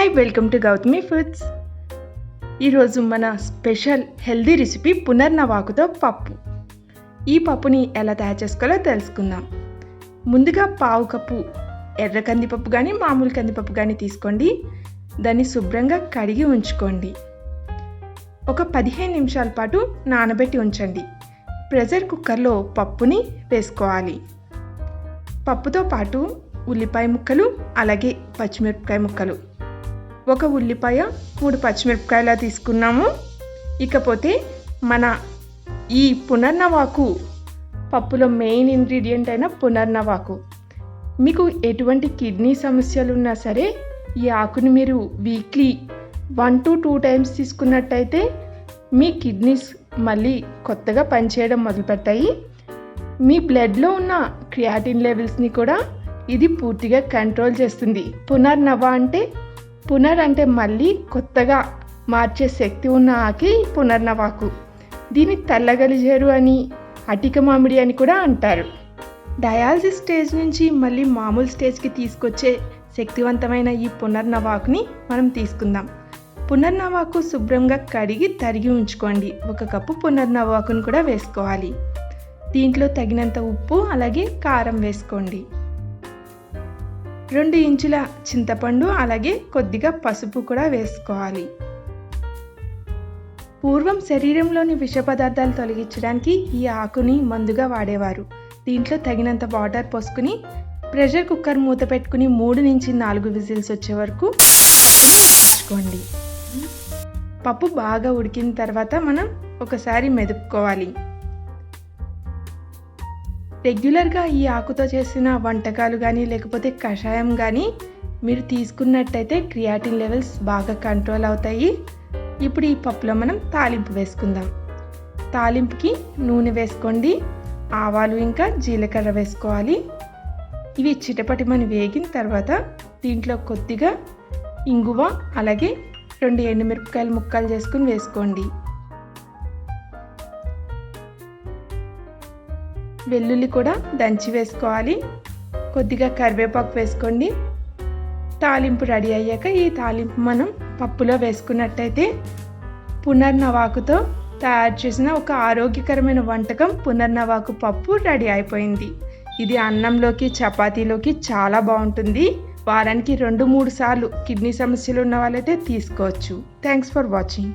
Hi, welcome to Gautami foods. ఈరోజు మన special healthy recipe పునర్నవాకుతో పప్పు. ఈ పప్పుని ఎలా తయారు చేసుకోవాలో తెలుసుకుందాం. ముందుగా పావు కప్పు ఎర్ర కందిపప్పు కానీ మామూలు కందిపప్పు కానీ తీసుకోండి. దాన్ని శుభ్రంగా కడిగి ఉంచుకోండి. ఒక 15 నిమిషాల పాటు నానబెట్టి ఉంచండి. ప్రెషర్ కుక్కర్లో పప్పుని వేసుకోవాలి. పప్పుతో పాటు ఉల్లిపాయ ముక్కలు, అలాగే పచ్చిమిరపకాయ ముక్కలు, ఒక ఉల్లిపాయ, 3 పచ్చిమిరపకాయలా తీసుకున్నాము. ఇకపోతే మన ఈ పునర్నవాకు పప్పులో మెయిన్ ఇంగ్రీడియంట్ అయిన పునర్నవాకు. మీకు ఎటువంటి కిడ్నీ సమస్యలు ఉన్నా సరే ఈ ఆకుని మీరు వీక్లీ 1 to 2 టైమ్స్ తీసుకున్నట్టయితే మీ కిడ్నీస్ మళ్ళీ కొత్తగా పనిచేయడం మొదలుపెట్టాయి. మీ బ్లడ్లో ఉన్న క్రియాటిన్ లెవెల్స్ని కూడా ఇది పూర్తిగా కంట్రోల్ చేస్తుంది. పునర్నవ అంటే పునర్ అంటే మళ్ళీ కొత్తగా మార్చే శక్తి ఉన్న ఆకి పునర్నవాకు. దీన్ని తెల్ల గలిజేరు అని, అటిక మామిడి అని కూడా అంటారు. డయాలసిస్ స్టేజ్ నుంచి మళ్ళీ మామూలు స్టేజ్కి తీసుకొచ్చే శక్తివంతమైన ఈ పునర్నవాకుని మనం తీసుకుందాం. పునర్నవాకు శుభ్రంగా కడిగి తరిగి ఉంచుకోండి. 1 కప్పు పునర్నవాకుని కూడా వేసుకోవాలి. దీంట్లో తగినంత ఉప్పు, అలాగే కారం వేసుకోండి. 2 ఇంచుల చింతపండు, అలాగే కొద్దిగా పసుపు కూడా వేసుకోవాలి. పూర్వం శరీరంలోని విష పదార్థాలు తొలగించడానికి ఈ ఆకుని మందుగా వాడేవారు. దీంట్లో తగినంత వాటర్ పోసుకుని ప్రెషర్ కుక్కర్ మూత పెట్టుకుని 3 నుంచి 4 విజిల్స్ వచ్చే వరకు ఉడికించుకోండి. పప్పు బాగా ఉడికిన తర్వాత మనం ఒకసారి మెదుపుకోవాలి. రెగ్యులర్గా ఈ ఆకుతో చేసిన వంటకాలు కానీ లేకపోతే కషాయం కానీ మీరు తీసుకున్నట్టయితే క్రియాటిన్ లెవెల్స్ బాగా కంట్రోల్ అవుతాయి. ఇప్పుడు ఈ పప్పులో మనం తాలింపు వేసుకుందాం. తాలింపుకి నూనె వేసుకోండి. ఆవాలు ఇంకా జీలకర్ర వేసుకోవాలి. ఇవి చిటపటిమని వేగిన తర్వాత దీంట్లో కొద్దిగా ఇంగువ, అలాగే 2 ఎండుమిరపకాయలు ముక్కలు చేసుకుని వేసుకోండి. వెల్లుల్లి కూడా దంచి వేసుకోవాలి. కొద్దిగా కరివేపాకు వేసుకోండి. తాలింపు రెడీ అయ్యాక ఈ తాలింపు మనం పప్పులో వేసుకున్నట్టయితే పునర్నవాకుతో తయారు చేసిన ఒక ఆరోగ్యకరమైన వంటకం పునర్నవాకు పప్పు రెడీ అయిపోయింది. ఇది అన్నంలోకి, చపాతీలోకి చాలా బాగుంటుంది. వారానికి 2-3 సార్లు కిడ్నీ సమస్యలు ఉన్న వాళ్ళైతే తీసుకోవచ్చు. Thanks for watching.